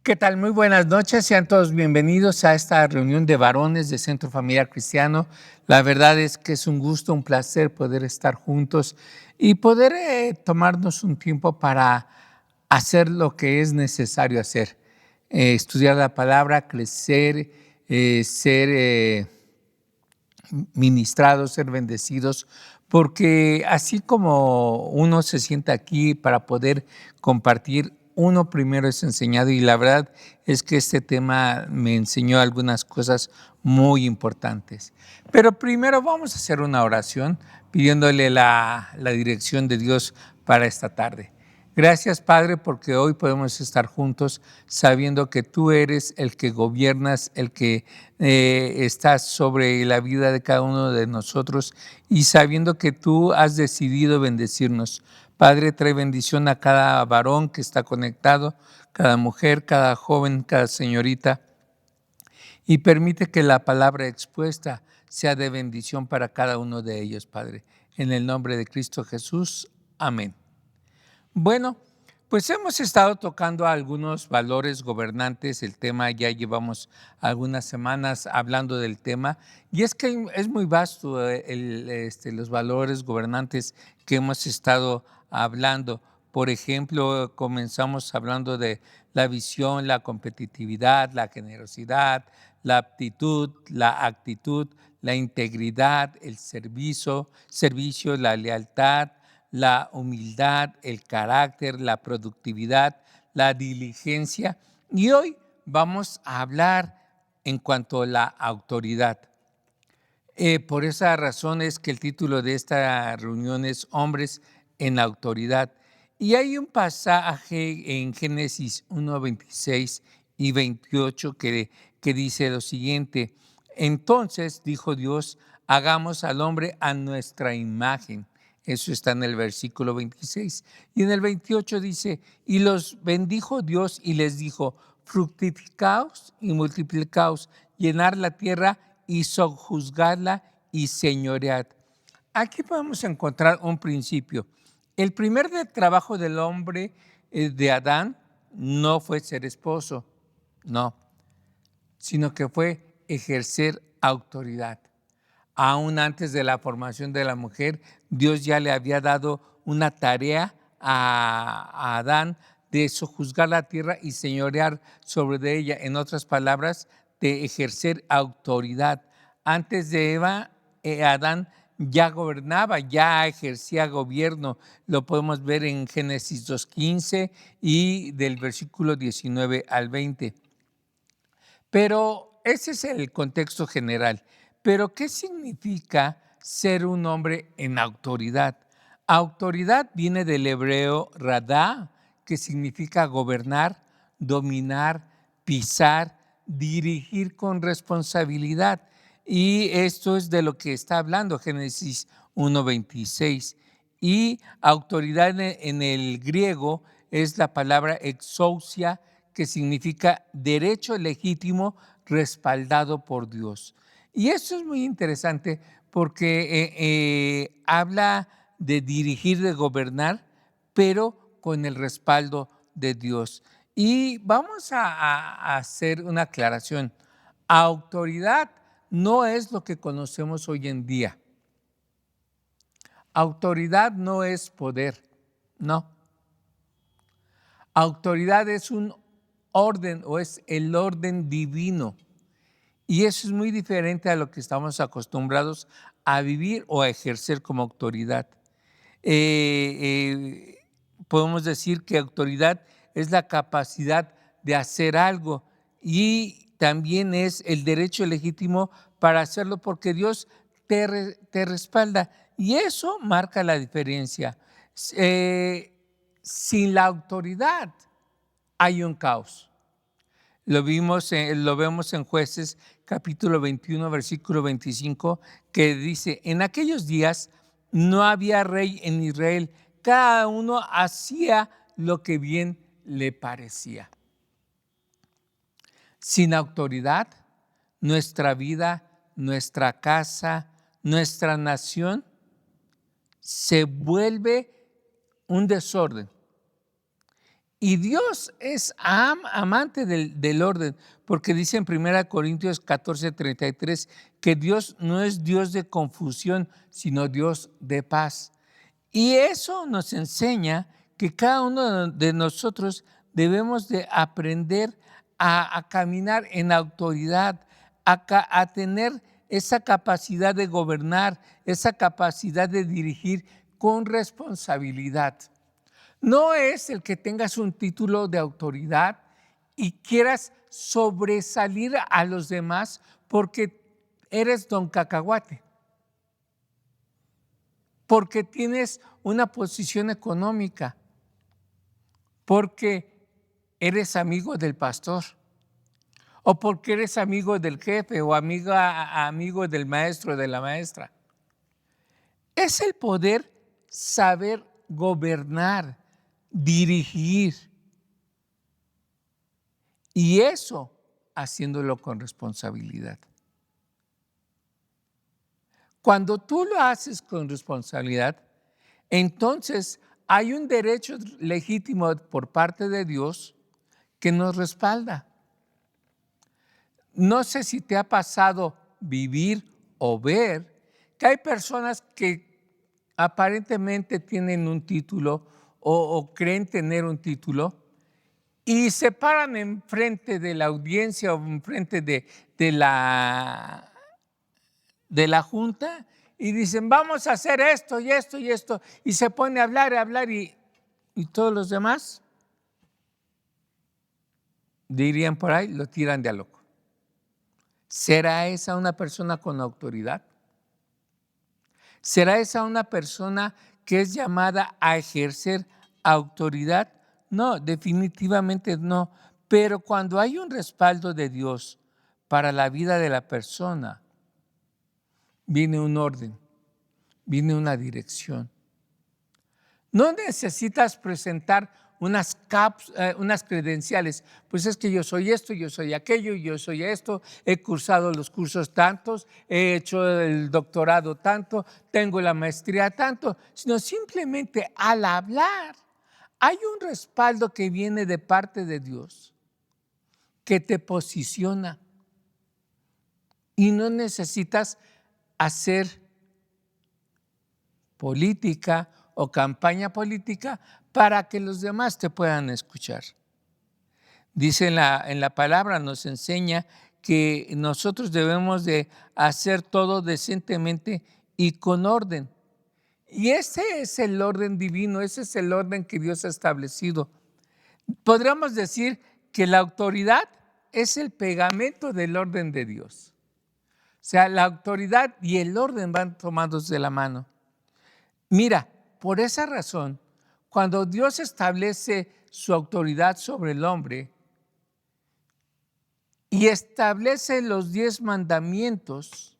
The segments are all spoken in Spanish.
¿Qué tal? Muy buenas noches, sean todos bienvenidos a esta reunión de varones de Centro Familiar Cristiano. La verdad es que es un gusto, un placer poder estar juntos y poder tomarnos un tiempo para hacer lo que es necesario hacer. Estudiar la palabra, crecer, ser ministrados, ser bendecidos, porque así como uno se sienta aquí para poder compartir, uno primero es enseñado, y la verdad es que este tema me enseñó algunas cosas muy importantes. Pero primero vamos a hacer una oración pidiéndole la dirección de Dios para esta tarde. Gracias, Padre, porque hoy podemos estar juntos sabiendo que tú eres el que gobiernas, el que estás sobre la vida de cada uno de nosotros, y sabiendo que tú has decidido bendecirnos. Padre, trae bendición a cada varón que está conectado, cada mujer, cada joven, cada señorita, y permite que la palabra expuesta sea de bendición para cada uno de ellos, Padre. En el nombre de Cristo Jesús. Amén. Bueno, pues hemos estado tocando algunos valores gobernantes. El tema, ya llevamos algunas semanas hablando del tema, y es que es muy vasto los valores gobernantes que hemos estado hablando. Por ejemplo, comenzamos hablando de la visión, la competitividad, la generosidad, la aptitud, la actitud, la integridad, el servicio, la lealtad, la humildad, el carácter, la productividad, la diligencia. Y hoy vamos a hablar en cuanto a la autoridad. Por esa razón es que el título de esta reunión es Hombres en Autoridad. Y hay un pasaje en Génesis 1, 26 y 28 que dice lo siguiente: entonces dijo Dios, hagamos al hombre a nuestra imagen. Eso está en el versículo 26. Y en el 28 dice, y los bendijo Dios y les dijo, fructificaos y multiplicaos, llenar la tierra y sojuzgarla y señoread. Aquí podemos encontrar un principio. El primer trabajo del hombre, de Adán, no fue ser esposo, no, sino que fue ejercer autoridad. Aún antes de la formación de la mujer, Dios ya le había dado una tarea a Adán de sojuzgar la tierra y señorear sobre ella. En otras palabras, de ejercer autoridad. Antes de Eva, Adán ya gobernaba, ya ejercía gobierno. Lo podemos ver en Génesis 2:15 y del versículo 19 al 20. Pero ese es el contexto general. Pero ¿qué significa ser un hombre en autoridad? Autoridad viene del hebreo radá, que significa gobernar, dominar, pisar, dirigir con responsabilidad. Y esto es de lo que está hablando Génesis 1:26. Y autoridad en el griego es la palabra exousia, que significa derecho legítimo respaldado por Dios. Y esto es muy interesante porque habla de dirigir, de gobernar, pero con el respaldo de Dios. Y vamos a hacer una aclaración. Autoridad no es lo que conocemos hoy en día. Autoridad no es poder, no. Autoridad es un orden, o es el orden divino. Y eso es muy diferente a lo que estamos acostumbrados a vivir o a ejercer como autoridad. Podemos decir que autoridad es la capacidad de hacer algo, y también es el derecho legítimo para hacerlo, porque Dios te respalda. Y eso marca la diferencia. Sin la autoridad hay un caos. Lo vemos en Jueces capítulo 21, versículo 25, que dice: en aquellos días no había rey en Israel, cada uno hacía lo que bien le parecía. Sin autoridad, nuestra vida, nuestra casa, nuestra nación se vuelve un desorden. Y Dios es amante del orden, porque dice en 1 Corintios 14:33 que Dios no es Dios de confusión, sino Dios de paz. Y eso nos enseña que cada uno de nosotros debemos de aprender a caminar en autoridad, a tener esa capacidad de gobernar, esa capacidad de dirigir con responsabilidad. No es el que tengas un título de autoridad y quieras sobresalir a los demás porque eres don cacahuate, porque tienes una posición económica, porque eres amigo del pastor, o porque eres amigo del jefe o amigo del maestro o de la maestra. Es el poder saber gobernar, dirigir. Y eso haciéndolo con responsabilidad. Cuando tú lo haces con responsabilidad, entonces hay un derecho legítimo por parte de Dios que nos respalda. No sé si te ha pasado vivir o ver que hay personas que aparentemente tienen un título o creen tener un título y se paran enfrente de la audiencia o enfrente de la junta y dicen: vamos a hacer esto y esto y esto, y se pone a hablar y todos los demás, dirían por ahí, lo tiran de a loco. ¿Será esa una persona con autoridad? ¿Será esa una persona que es llamada a ejercer autoridad? No, definitivamente no. Pero cuando hay un respaldo de Dios para la vida de la persona, viene un orden, viene una dirección. No necesitas presentar unas credenciales. Pues es que yo soy esto, yo soy aquello, yo soy esto, he cursado los cursos tantos, he hecho el doctorado tanto, tengo la maestría tanto, sino simplemente al hablar hay un respaldo que viene de parte de Dios que te posiciona y no necesitas hacer política o campaña política para que los demás te puedan escuchar. Dice en la palabra, nos enseña que nosotros debemos de hacer todo decentemente y con orden. Y ese es el orden divino, ese es el orden que Dios ha establecido. Podríamos decir que la autoridad es el pegamento del orden de Dios. O sea, la autoridad y el orden van tomados de la mano. Mira, por esa razón, cuando Dios establece su autoridad sobre el hombre y establece los 10 mandamientos,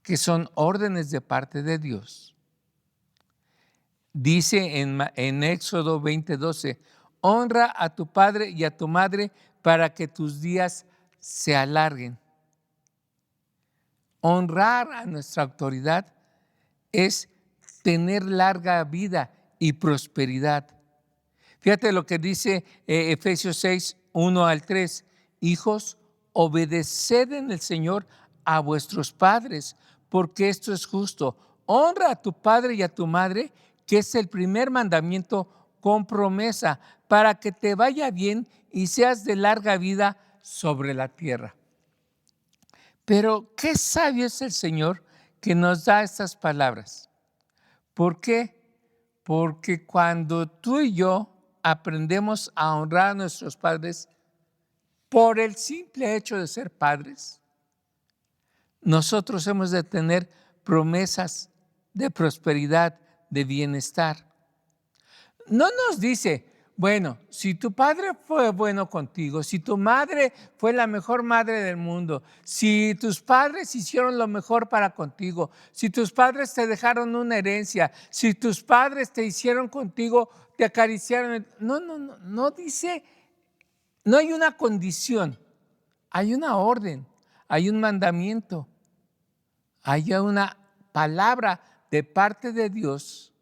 que son órdenes de parte de Dios, dice en Éxodo 20:12, honra a tu padre y a tu madre para que tus días se alarguen. Honrar a nuestra autoridad es tener larga vida y prosperidad. Fíjate lo que dice Efesios 6:1-3. Hijos, obedeced en el Señor a vuestros padres, porque esto es justo. Honra a tu padre y a tu madre, que es el primer mandamiento con promesa, para que te vaya bien y seas de larga vida sobre la tierra. Pero qué sabio es el Señor que nos da estas palabras. ¿Por qué? Porque cuando tú y yo aprendemos a honrar a nuestros padres por el simple hecho de ser padres, nosotros hemos de tener promesas de prosperidad, de bienestar. No nos dice, bueno, si tu padre fue bueno contigo, si tu madre fue la mejor madre del mundo, si tus padres hicieron lo mejor para contigo, si tus padres te dejaron una herencia, si tus padres te hicieron contigo, te acariciaron. No dice, no hay una condición, hay una orden, hay un mandamiento, hay una palabra de parte de Dios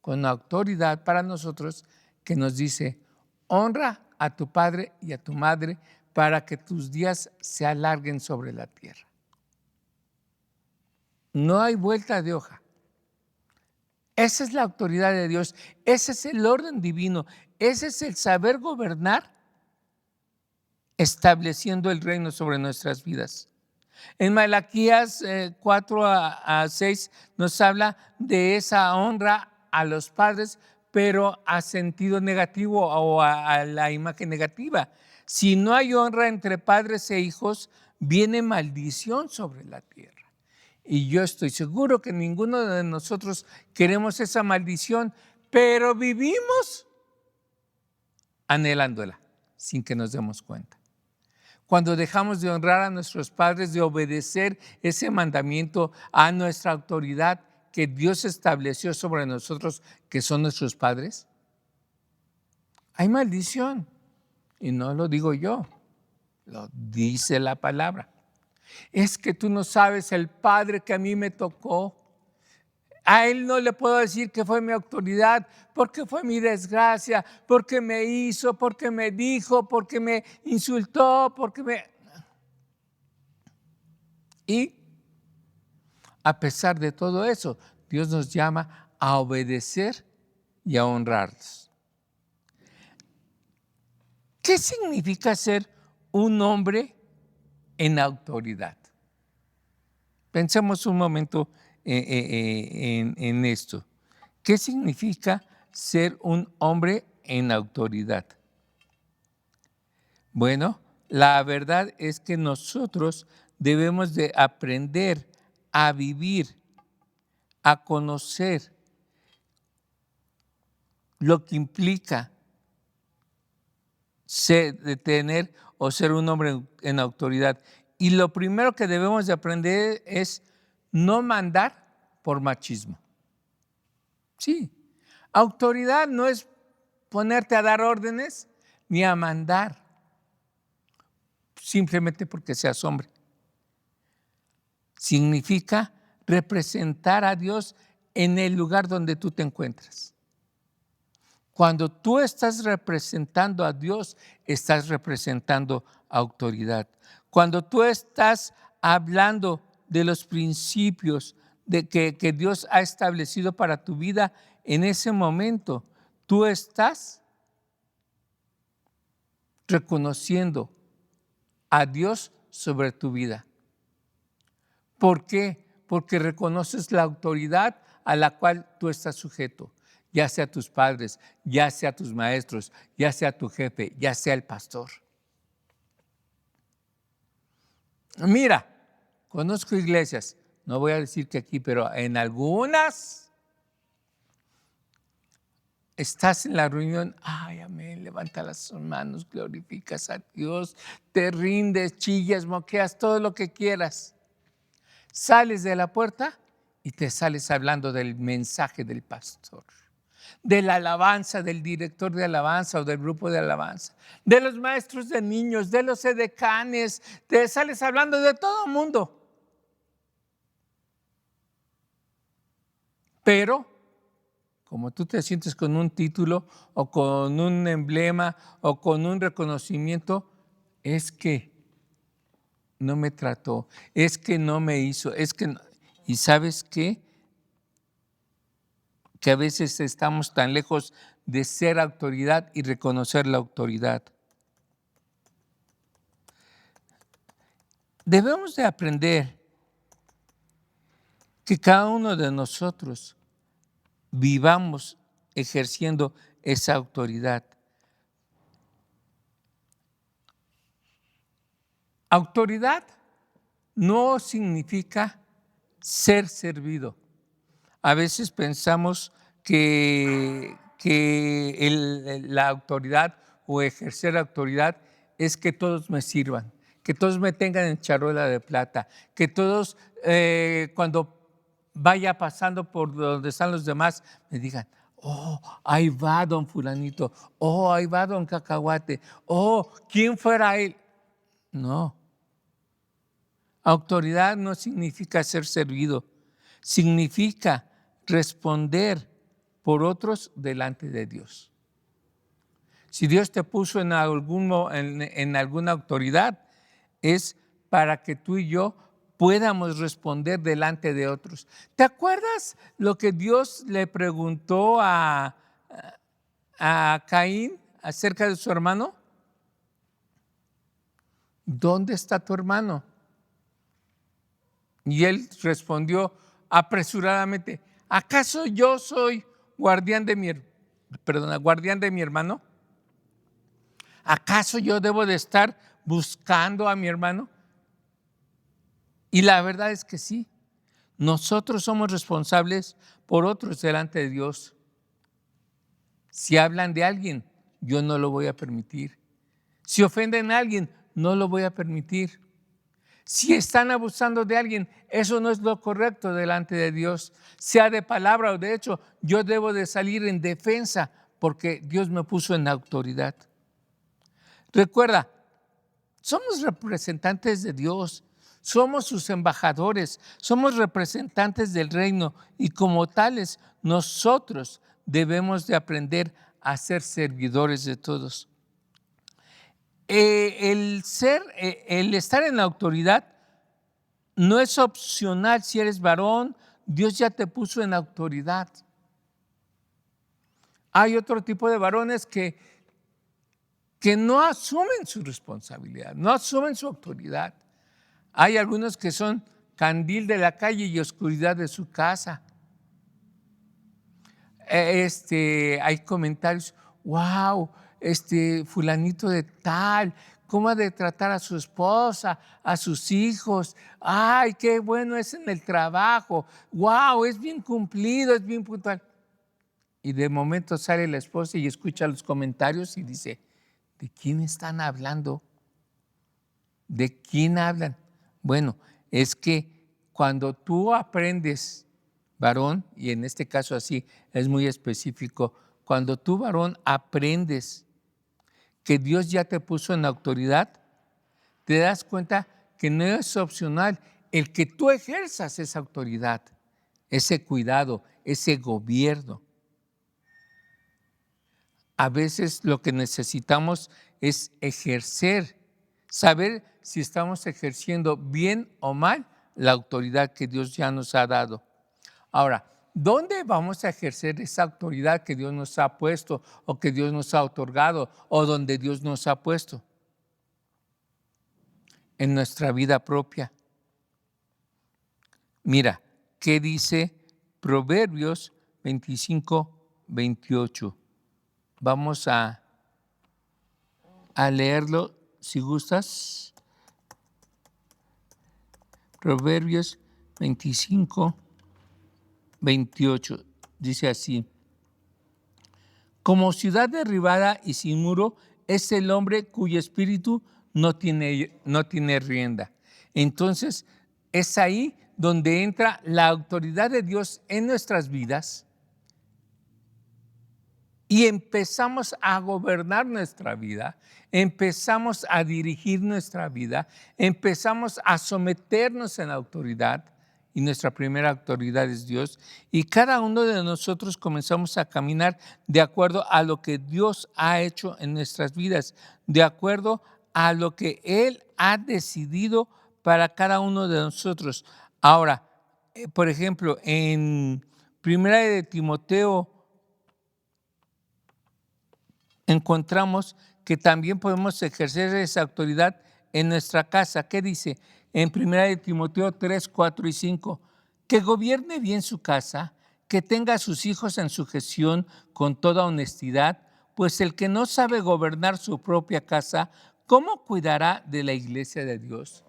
con autoridad para nosotros que nos dice: honra a tu padre y a tu madre para que tus días se alarguen sobre la tierra. No hay vuelta de hoja. Esa es la autoridad de Dios, ese es el orden divino, ese es el saber gobernar, estableciendo el reino sobre nuestras vidas. En Malaquías 4-6 nos habla de esa honra a los padres, pero a sentido negativo o a la imagen negativa. Si no hay honra entre padres e hijos, viene maldición sobre la tierra. Y yo estoy seguro que ninguno de nosotros queremos esa maldición, pero vivimos anhelándola sin que nos demos cuenta. Cuando dejamos de honrar a nuestros padres, de obedecer ese mandamiento a nuestra autoridad que Dios estableció sobre nosotros, que son nuestros padres, hay maldición. Y no lo digo yo, lo dice la palabra. Es que tú no sabes el padre que a mí me tocó. A él no le puedo decir que fue mi autoridad, porque fue mi desgracia, porque me hizo, porque me dijo, porque me insultó, Y a pesar de todo eso, Dios nos llama a obedecer y a honrarlos. ¿Qué significa ser un hombre en autoridad? Pensemos un momento en esto. ¿Qué significa ser un hombre en autoridad? Bueno, la verdad es que nosotros debemos de aprender a vivir, a conocer lo que implica tener o ser un hombre en autoridad. Y lo primero que debemos de aprender es no mandar por machismo. Sí, autoridad no es ponerte a dar órdenes ni a mandar simplemente porque seas hombre. Significa representar a Dios en el lugar donde tú te encuentras. Cuando tú estás representando a Dios, estás representando autoridad. Cuando tú estás hablando de los principios que Dios ha establecido para tu vida, en ese momento tú estás reconociendo a Dios sobre tu vida. ¿Por qué? Porque reconoces la autoridad a la cual tú estás sujeto, ya sea tus padres, ya sea tus maestros, ya sea tu jefe, ya sea el pastor. Mira, conozco iglesias, no voy a decir que aquí, pero en algunas estás en la reunión, ay, amén, levanta las manos, glorificas a Dios, te rindes, chillas, moqueas, todo lo que quieras. Sales de la puerta y te sales hablando del mensaje del pastor, de la alabanza, del director de alabanza o del grupo de alabanza, de los maestros de niños, de los edecanes, te sales hablando de todo el mundo. Pero, como tú te sientes con un título o con un emblema o con un reconocimiento, es que no me trató, es que no me hizo, es que no. ¿Y sabes qué? Que a veces estamos tan lejos de ser autoridad y reconocer la autoridad. Debemos de aprender que cada uno de nosotros vivamos ejerciendo esa autoridad. Autoridad no significa ser servido. A veces pensamos que la autoridad o ejercer autoridad es que todos me sirvan, que todos me tengan en charola de plata, que todos cuando vaya pasando por donde están los demás me digan: oh, ahí va don fulanito, oh, ahí va don cacahuate, oh, ¿quién fuera él? No. Autoridad no significa ser servido, significa responder por otros delante de Dios. Si Dios te puso en alguna autoridad, es para que tú y yo podamos responder delante de otros. ¿Te acuerdas lo que Dios le preguntó a Caín acerca de su hermano? ¿Dónde está tu hermano? Y él respondió apresuradamente: ¿acaso yo soy guardián de mi hermano? ¿Acaso yo debo de estar buscando a mi hermano? Y la verdad es que sí, nosotros somos responsables por otros delante de Dios. Si hablan de alguien, yo no lo voy a permitir. Si ofenden a alguien, no lo voy a permitir. Si están abusando de alguien, eso no es lo correcto delante de Dios. Sea de palabra o de hecho, yo debo de salir en defensa porque Dios me puso en autoridad. Recuerda, somos representantes de Dios, somos sus embajadores, somos representantes del reino y como tales nosotros debemos de aprender a ser servidores de todos. El estar en la autoridad no es opcional. Si eres varón, Dios ya te puso en autoridad. Hay otro tipo de varones que no asumen su responsabilidad, no asumen su autoridad. Hay algunos que son candil de la calle y oscuridad de su casa. Hay comentarios: wow, fulanito de tal, cómo ha de tratar a su esposa, a sus hijos, ay, qué bueno es en el trabajo, wow, es bien cumplido, es bien puntual. Y de momento sale la esposa y escucha los comentarios y dice: ¿de quién están hablando? ¿De quién hablan? Bueno, es que cuando tú aprendes, varón, y en este caso así es muy específico, cuando tú, varón, aprendes que Dios ya te puso en autoridad, te das cuenta que no es opcional el que tú ejerzas esa autoridad, ese cuidado, ese gobierno. A veces lo que necesitamos es ejercer, saber si estamos ejerciendo bien o mal la autoridad que Dios ya nos ha dado. Ahora, ¿dónde vamos a ejercer esa autoridad que Dios nos ha puesto o que Dios nos ha otorgado o donde Dios nos ha puesto? En nuestra vida propia. Mira, ¿qué dice Proverbios 25-28? Vamos a leerlo si gustas. Proverbios 25-28 dice así: como ciudad derribada y sin muro es el hombre cuyo espíritu no tiene rienda. Entonces es ahí donde entra la autoridad de Dios en nuestras vidas y empezamos a gobernar nuestra vida, empezamos a dirigir nuestra vida, empezamos a someternos en la autoridad, y nuestra primera autoridad es Dios, y cada uno de nosotros comenzamos a caminar de acuerdo a lo que Dios ha hecho en nuestras vidas, de acuerdo a lo que Él ha decidido para cada uno de nosotros. Ahora, por ejemplo, en Primera de Timoteo encontramos que también podemos ejercer esa autoridad en nuestra casa. ¿Qué dice? En 1 Timoteo 3, 4 y 5, que gobierne bien su casa, que tenga a sus hijos en sujeción con toda honestidad, pues el que no sabe gobernar su propia casa, ¿cómo cuidará de la iglesia de Dios?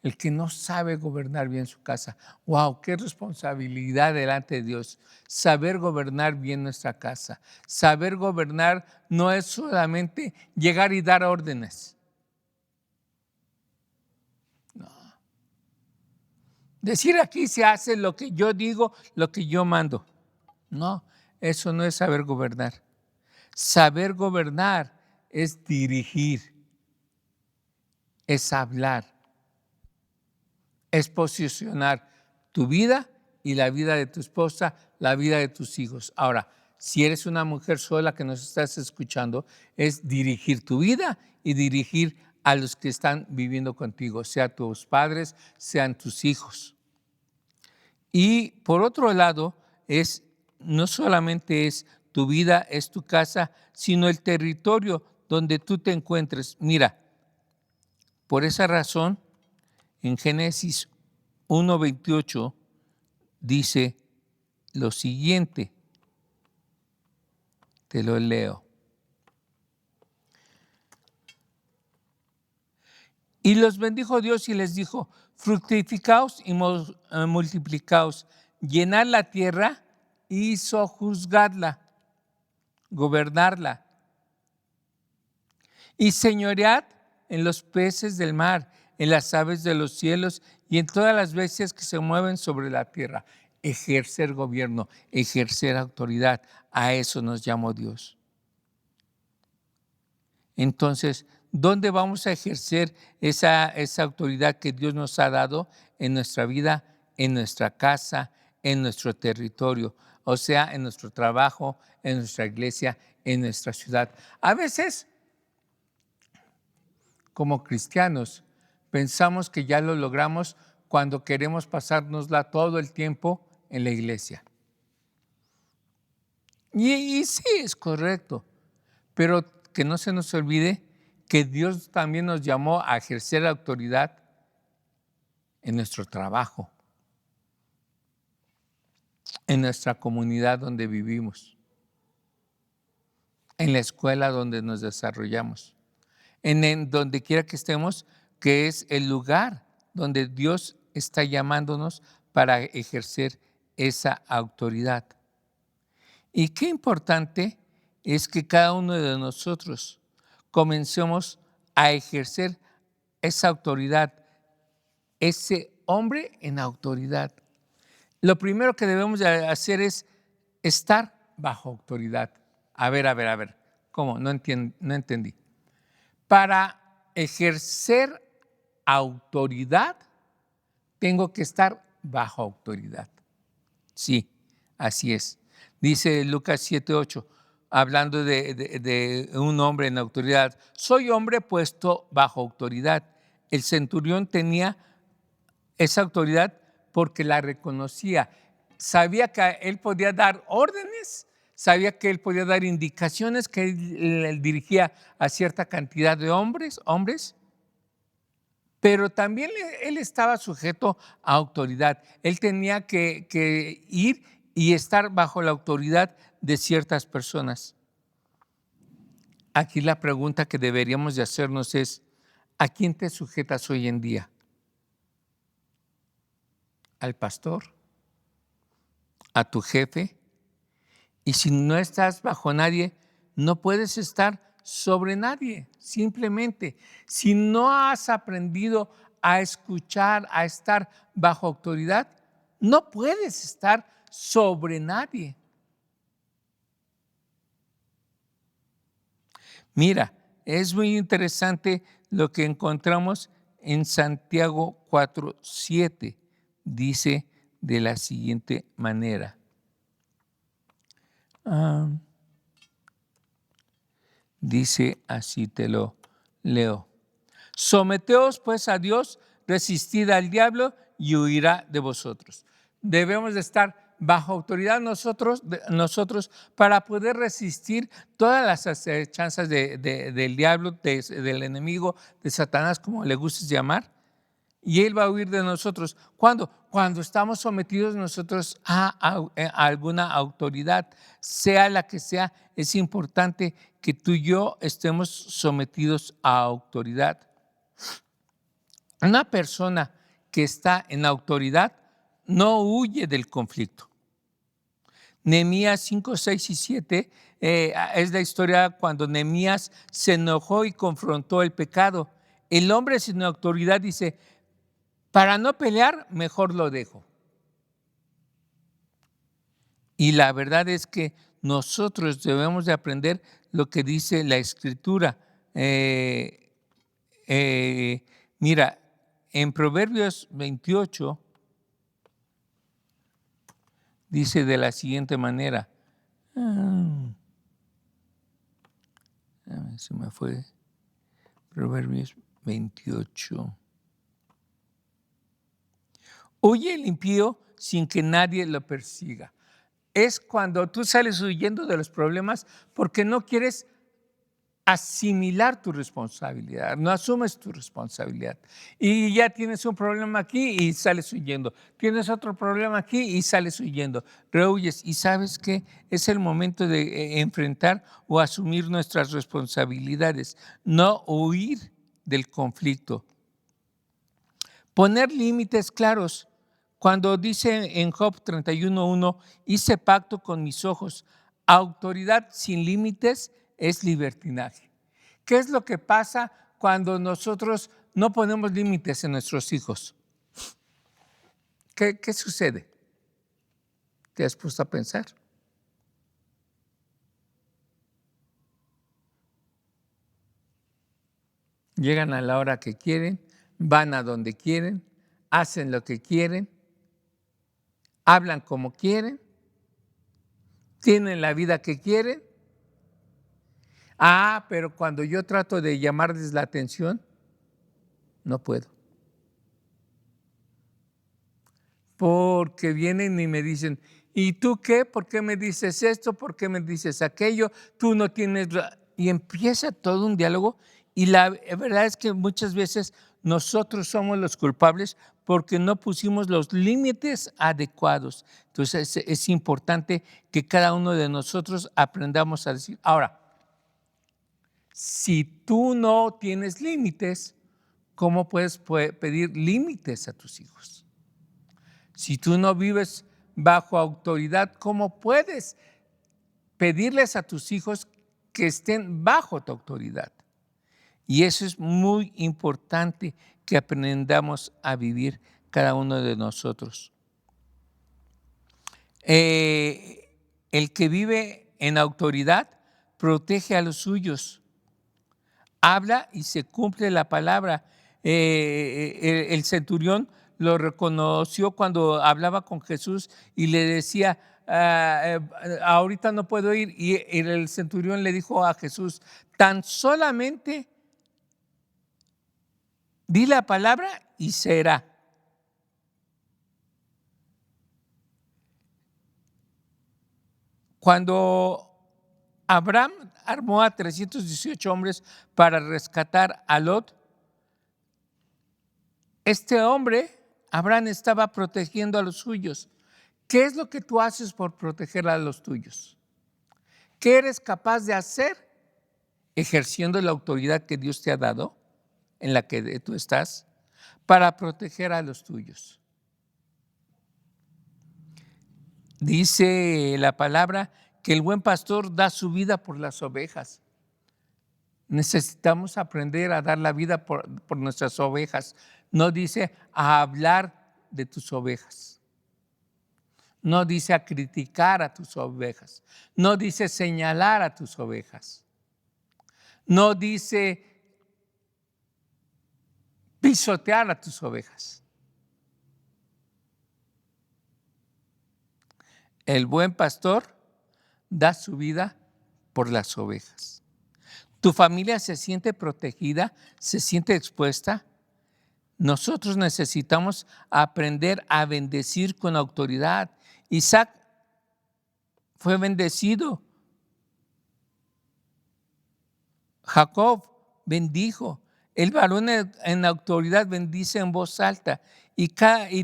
el que no sabe gobernar bien su casa. ¡Wow! ¡Qué responsabilidad delante de Dios! Saber gobernar bien nuestra casa. Saber gobernar no es solamente llegar y dar órdenes. No. Decir aquí se hace lo que yo digo, lo que yo mando. No, eso no es saber gobernar. Saber gobernar es dirigir, es hablar, es posicionar tu vida y la vida de tu esposa, la vida de tus hijos. Ahora, si eres una mujer sola que nos estás escuchando, es dirigir tu vida y dirigir a los que están viviendo contigo, sea tus padres, sean tus hijos. Y por otro lado, no solamente es tu vida, es tu casa, sino el territorio donde tú te encuentres. Mira, por esa razón, en Génesis 1:28 dice lo siguiente, te lo leo. Y los bendijo Dios y les dijo, fructificaos y multiplicaos, llenad la tierra y sojuzgadla, gobernarla, y señoread en los peces del mar, en las aves de los cielos y en todas las bestias que se mueven sobre la tierra. Ejercer gobierno, ejercer autoridad, a eso nos llamó Dios. Entonces, ¿dónde vamos a ejercer esa autoridad que Dios nos ha dado? En nuestra vida, en nuestra casa, en nuestro territorio, o sea, en nuestro trabajo, en nuestra iglesia, en nuestra ciudad. A veces, como cristianos, pensamos que ya lo logramos cuando queremos pasárnosla todo el tiempo en la iglesia. Y sí, es correcto, pero que no se nos olvide que Dios también nos llamó a ejercer autoridad en nuestro trabajo, en nuestra comunidad donde vivimos, en la escuela donde nos desarrollamos, en donde quiera que estemos, que es el lugar donde Dios está llamándonos para ejercer esa autoridad. Y qué importante es que cada uno de nosotros comencemos a ejercer esa autoridad, ese hombre en autoridad. Lo primero que debemos de hacer es estar bajo autoridad. A ver, ¿cómo? No entendí. Para ejercer autoridad, tengo que estar bajo autoridad. Sí, así es. Dice Lucas 7:8, hablando de un hombre en autoridad. Soy hombre puesto bajo autoridad. El centurión tenía esa autoridad porque la reconocía. Sabía que él podía dar órdenes, sabía que él podía dar indicaciones, que él dirigía a cierta cantidad de hombres, pero también él estaba sujeto a autoridad. Él tenía que ir y estar bajo la autoridad de ciertas personas. Aquí la pregunta que deberíamos de hacernos es, ¿a quién te sujetas hoy en día? ¿Al pastor? ¿A tu jefe? Y si no estás bajo nadie, no puedes estar sobre nadie. Simplemente, si no has aprendido a escuchar, a estar bajo autoridad, no puedes estar sobre nadie. Mira, es muy interesante lo que encontramos en Santiago 4:7. Dice de la siguiente manera. Dice así, te lo leo. Someteos pues a Dios, resistid al diablo y huirá de vosotros. Debemos de estar bajo autoridad nosotros para poder resistir todas las acechanzas del diablo, del enemigo, de Satanás, como le guste llamar. Y él va a huir de nosotros. ¿Cuándo? Cuando estamos sometidos nosotros a alguna autoridad, sea la que sea, es importante que tú y yo estemos sometidos a autoridad. Una persona que está en autoridad no huye del conflicto. Nehemías 5, 6 y 7 es la historia cuando Nehemías se enojó y confrontó el pecado. El hombre sin autoridad dice, para no pelear, mejor lo dejo. Y la verdad es que nosotros debemos de aprender lo que dice la Escritura. Mira, en Proverbios 28 dice de la siguiente manera. Se me fue. Proverbios 28. Huye el impío sin que nadie lo persiga. Es cuando tú sales huyendo de los problemas porque no quieres asimilar tu responsabilidad, no asumes tu responsabilidad. Y ya tienes un problema aquí y sales huyendo. Tienes otro problema aquí y sales huyendo. Rehuyes. Y ¿sabes qué? Es el momento de enfrentar o asumir nuestras responsabilidades, no huir del conflicto. Poner límites claros. Cuando dice en Job 31:1, hice pacto con mis ojos, autoridad sin límites es libertinaje. ¿Qué es lo que pasa cuando nosotros no ponemos límites en nuestros hijos? ¿Qué sucede? ¿Te has puesto a pensar? Llegan a la hora que quieren, van a donde quieren, hacen lo que quieren, hablan como quieren, tienen la vida que quieren. Pero cuando yo trato de llamarles la atención, no puedo. Porque vienen y me dicen, ¿y tú qué? ¿Por qué me dices esto? ¿Por qué me dices aquello? Tú no tienes... Y empieza todo un diálogo y la verdad es que muchas veces nosotros somos los culpables porque no pusimos los límites adecuados. Entonces es importante que cada uno de nosotros aprendamos a decir, ahora, si tú no tienes límites, ¿cómo puedes pedir límites a tus hijos? Si tú no vives bajo autoridad, ¿cómo puedes pedirles a tus hijos que estén bajo tu autoridad? Y eso es muy importante que aprendamos a vivir cada uno de nosotros. El que vive en autoridad protege a los suyos. Habla y se cumple la palabra. El centurión lo reconoció cuando hablaba con Jesús y le decía, ahorita no puedo ir. Y el centurión le dijo a Jesús, tan solamente di la palabra y será. Cuando Abraham armó a 318 hombres para rescatar a Lot, este hombre, Abraham, estaba protegiendo a los suyos. ¿Qué es lo que tú haces por proteger a los tuyos? ¿Qué eres capaz de hacer ejerciendo la autoridad que Dios te ha dado, en la que tú estás, para proteger a los tuyos? Dice la palabra que el buen pastor da su vida por las ovejas. Necesitamos aprender a dar la vida por nuestras ovejas. No dice a hablar de tus ovejas. No dice a criticar a tus ovejas. No dice señalar a tus ovejas. No dice pisotear a tus ovejas. El buen pastor da su vida por las ovejas. ¿Tu familia se siente protegida? ¿Se siente expuesta? Nosotros necesitamos aprender a bendecir con autoridad. Isaac fue bendecido. Jacob bendijo. El varón en autoridad bendice en voz alta y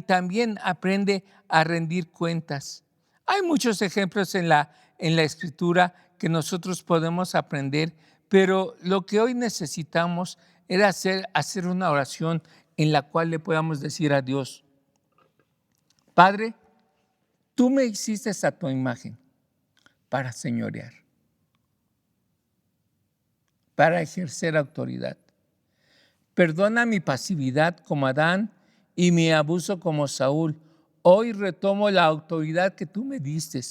también aprende a rendir cuentas. Hay muchos ejemplos en la Escritura que nosotros podemos aprender, pero lo que hoy necesitamos era hacer una oración en la cual le podamos decir a Dios: Padre, tú me hiciste a tu imagen para señorear, para ejercer autoridad. Perdona mi pasividad como Adán y mi abuso como Saúl. Hoy retomo la autoridad que tú me diste.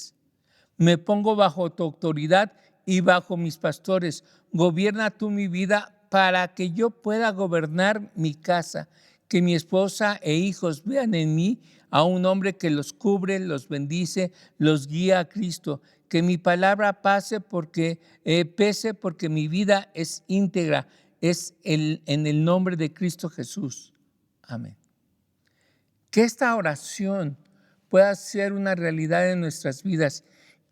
Me pongo bajo tu autoridad y bajo mis pastores. Gobierna tú mi vida para que yo pueda gobernar mi casa, que mi esposa e hijos vean en mí a un hombre que los cubre, los bendice, los guía a Cristo. Que mi palabra pese porque mi vida es íntegra, en el nombre de Cristo Jesús. Amén. Que esta oración pueda ser una realidad en nuestras vidas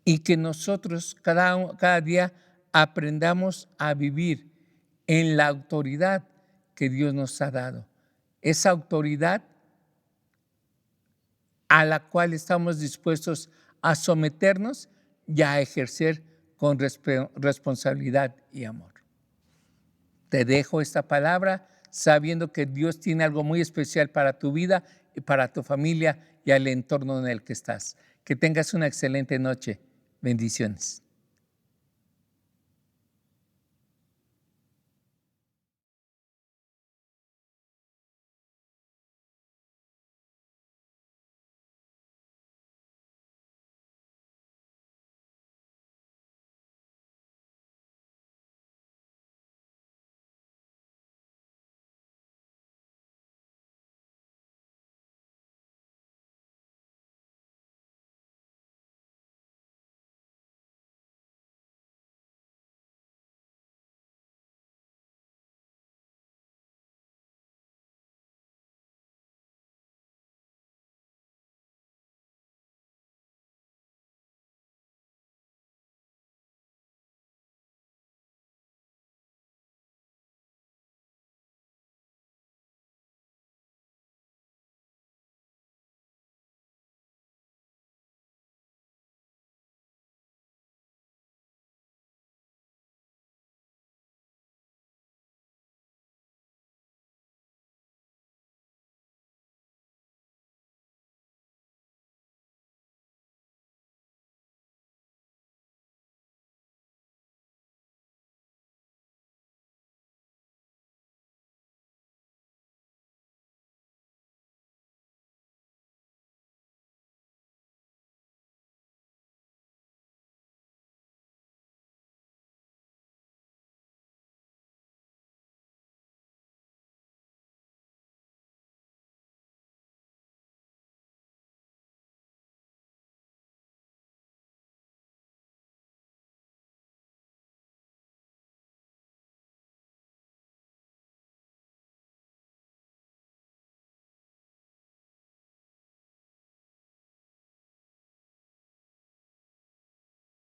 y que nosotros cada día aprendamos a vivir en la autoridad que Dios nos ha dado. Esa autoridad a la cual estamos dispuestos a someternos y a ejercer con responsabilidad y amor. Te dejo esta palabra sabiendo que Dios tiene algo muy especial para tu vida y para tu familia y al entorno en el que estás. Que tengas una excelente noche. Bendiciones.